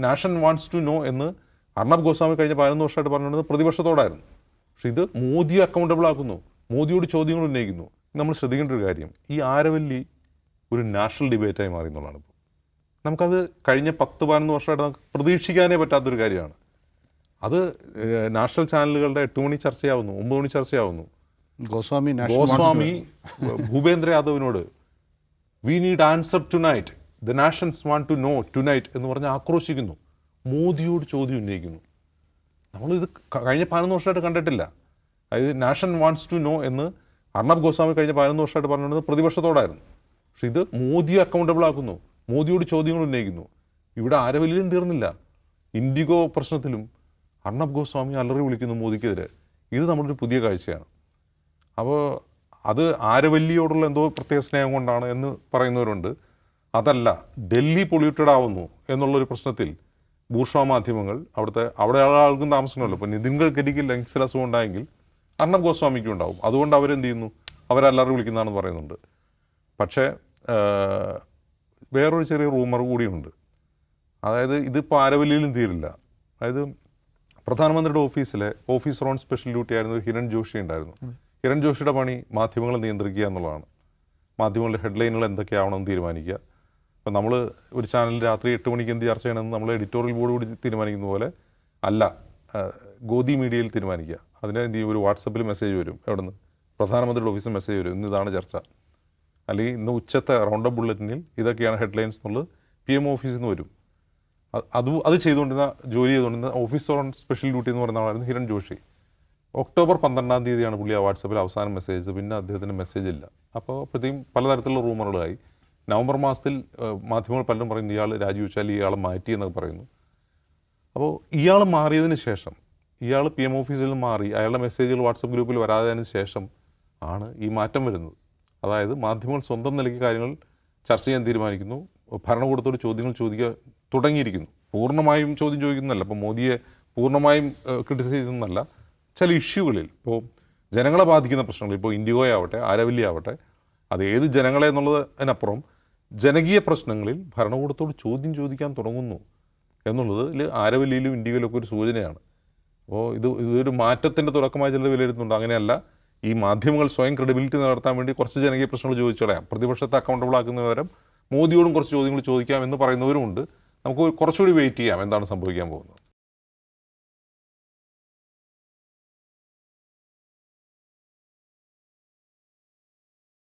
Nation wants to know എന്ന് അർണബ് ഗോസ്വാമി കഴിഞ്ഞ 11 വർഷമായിട്ട് പറഞ്ഞുകൊണ്ടത് പ്രതിപക്ഷത്തോടായിരുന്നു. പക്ഷെ ഇത് മോദിയെ അക്കൗണ്ടബിൾ ആക്കുന്നു, മോദിയോട് ചോദ്യങ്ങൾ ഉന്നയിക്കുന്നു. നമ്മൾ ശ്രദ്ധിക്കേണ്ട ഒരു കാര്യം, ഈ ആരവല്ലി ഒരു നാഷണൽ ഡിബേറ്റായി മാറി എന്നുള്ളതാണ്. ഇപ്പോൾ നമുക്കത് കഴിഞ്ഞ 10-11 വർഷമായിട്ട് നമുക്ക് പ്രതീക്ഷിക്കാനേ പറ്റാത്തൊരു കാര്യമാണ്. അത് നാഷണൽ ചാനലുകളുടെ 8 മണി ചർച്ചയാവുന്നു, 9 മണി ചർച്ചയാവുന്നു. ഗോസ്വാമി ഭൂപേന്ദ്ര യാദവിനോട് we need answer tonight, the nations want to know tonight എന്ന് പറഞ്ഞ് ആക്രോശിക്കുന്നു, മോദിയോട് ചോദ്യം ഉന്നയിക്കുന്നു. നമ്മളിത് കഴിഞ്ഞ 11 വർഷമായിട്ട് കണ്ടിട്ടില്ല. അതായത് നാഷൻ വാണ്ട്സ് ടു നോ എന്ന് അർണബ് ഗോസ്വാമി കഴിഞ്ഞ 11 വർഷമായിട്ട് പറഞ്ഞുകൊണ്ടത് പ്രതിപക്ഷത്തോടായിരുന്നു. പക്ഷെ ഇത് മോദിയെ അക്കൗണ്ടബിൾ ആക്കുന്നു, മോദിയോട് ചോദ്യങ്ങൾ ഉന്നയിക്കുന്നു. ഇവിടെ ആരവല്ലിയിലും തീർന്നില്ല, ഇൻഡിഗോ പ്രശ്നത്തിലും അർണബ് ഗോസ്വാമി അലറി വിളിക്കുന്നു മോദിക്കെതിരെ. ഇത് നമ്മളൊരു പുതിയ കാഴ്ചയാണ്. അപ്പോൾ അത് ആരവല്ലിയോടുള്ള എന്തോ പ്രത്യേക സ്നേഹം കൊണ്ടാണ് എന്ന് പറയുന്നവരുണ്ട്. അതല്ല, ഡൽഹി പൊള്യൂട്ടഡ് ആവുന്നു എന്നുള്ളൊരു പ്രശ്നത്തിൽ ബൂർഷ്വാ മാധ്യമങ്ങൾ അവിടെ ആൾക്കും താമസിക്കണമല്ലോ. ഇപ്പോൾ നിതിൻ ഗഡ്കരിക്ക് ലങ്സിൽ അസുഖം ഉണ്ടായെങ്കിൽ അർണബ് ഗോസ്വാമിക്കും ഉണ്ടാവും. അതുകൊണ്ട് അവരെന്ത് ചെയ്യുന്നു, അവരല്ലാതെ വിളിക്കുന്നതാണെന്ന് പറയുന്നുണ്ട്. പക്ഷേ വേറൊരു ചെറിയ റൂമർ കൂടിയുണ്ട്. അതായത് ഇതിപ്പോൾ ആരവല്ലിയിലും തീരില്ല. അതായത് പ്രധാനമന്ത്രിയുടെ ഓഫീസർ ഓൺ സ്പെഷ്യൽ ഡ്യൂട്ടി ആയിരുന്ന ഒരു ഹിരൺ ജോഷി ഉണ്ടായിരുന്നു. ഹിരൺ ജോഷിയുടെ പണി മാധ്യമങ്ങളെ നിയന്ത്രിക്കുക എന്നുള്ളതാണ്. മാധ്യമങ്ങളുടെ ഹെഡ്ലൈനുകൾ എന്തൊക്കെയാവണമെന്ന് തീരുമാനിക്കുക. ഇപ്പം നമ്മൾ ഒരു ചാനലിൽ രാത്രി 8 മണിക്ക് എന്ത് ചർച്ച ചെയ്യണമെന്ന് നമ്മൾ എഡിറ്റോറിയൽ ബോർഡ് കൂടി തീരുമാനിക്കുന്ന പോലെ അല്ല, ഗോദി മീഡിയയിൽ തീരുമാനിക്കുക. അതിന് എന്ത് ചെയ്യും, ഒരു വാട്സപ്പിൽ മെസ്സേജ് വരും, എവിടെ നിന്ന്, പ്രധാനമന്ത്രിയുടെ ഓഫീസിൽ മെസ്സേജ് വരും, ഇന്ന് ഇതാണ് ചർച്ച, അല്ലെങ്കിൽ ഇന്ന് ഉച്ചത്തെ റൗണ്ടപ്പ് ബുള്ളറ്റിനിൽ ഇതൊക്കെയാണ് ഹെഡ്ലൈൻസ് എന്നുള്ളത് PM ഓഫീസിൽ നിന്ന് വരും. അത് ചെയ്തുകൊണ്ടിരുന്ന ജോലി ചെയ്തുകൊണ്ടിരുന്ന ഓഫീസർ ഓൺ സ്പെഷ്യൽ ഡ്യൂട്ടി എന്ന് പറയുന്ന ആളായിരുന്നു ഹിരൺ ജോഷി. ഒക്ടോബർ 12-ാം തീയതിയാണ് പുള്ളി ആ വാട്സപ്പിൽ അവസാനം മെസ്സേജ്. പിന്നെ അദ്ദേഹത്തിന് മെസ്സേജ് ഇല്ല. അപ്പോൾ അപ്പോഴത്തേക്കും പലതരത്തിലുള്ള റൂമറുകളായി. നവംബർ മാസത്തിൽ മാധ്യമങ്ങൾ പലരും പറയുന്നു ഇയാൾ രാജിവെച്ചാൽ ഇയാളെ മാറ്റി എന്നൊക്കെ പറയുന്നു. അപ്പോൾ ഇയാൾ മാറിയതിന് ശേഷം, ഇയാൾ PM ഓഫീസിൽ നിന്ന് മാറി, അയാളുടെ മെസ്സേജുകൾ വാട്സപ്പ് ഗ്രൂപ്പിൽ വരാതിന് ശേഷം ആണ് ഈ മാറ്റം വരുന്നത്. അതായത് മാധ്യമങ്ങൾ സ്വന്തം നിലയ്ക്ക് കാര്യങ്ങൾ ചർച്ച ചെയ്യാൻ തീരുമാനിക്കുന്നു, ഭരണകൂടത്തോട് ചോദ്യങ്ങൾ ചോദിക്കാൻ തുടങ്ങിയിരിക്കുന്നു. പൂർണ്ണമായും ചോദ്യം ചോദിക്കുന്നതല്ല, ഇപ്പോൾ മോദിയെ പൂർണ്ണമായും ക്രിട്ടിസൈസ് ചെയ്യുന്നതല്ല. ചില ഇഷ്യൂകളിൽ, ഇപ്പോൾ ജനങ്ങളെ ബാധിക്കുന്ന പ്രശ്നങ്ങൾ, ഇപ്പോൾ ഇൻഡിഗോ ആവട്ടെ, ആരവല്ലി ആവട്ടെ, അത് ഏത് ജനങ്ങളെ എന്നുള്ളതിനപ്പുറം ജനകീയ പ്രശ്നങ്ങളിൽ ഭരണകൂടത്തോട് ചോദ്യം ചോദിക്കാൻ തുടങ്ങുന്നു എന്നുള്ളത് ആരവല്ലിയിലും ഇൻഡിഗോയിലൊക്കെ ഒരു സൂചനയാണ്. അപ്പോൾ ഇതൊരു മാറ്റത്തിൻ്റെ തുടക്കമായി ചിലർ വിലയിരുത്തുന്നുണ്ട്. അങ്ങനെയല്ല, ഈ മാധ്യമങ്ങൾ സ്വയം ക്രെഡിബിലിറ്റി നടത്താൻ വേണ്ടി കുറച്ച് ജനകീയ പ്രശ്നങ്ങൾ ചോദിച്ചു കളയാം, പ്രതിപക്ഷത്തെ അക്കൗണ്ടബിൾ ആക്കുന്ന പകരം മോദിയോടും കുറച്ച് ചോദ്യങ്ങൾ ചോദിക്കാം എന്ന് പറയുന്നവരുമുണ്ട്. നമുക്ക് കുറച്ചുകൂടി വെയിറ്റ് ചെയ്യാം എന്താണ് സംഭവിക്കാൻ പോകുന്നത്.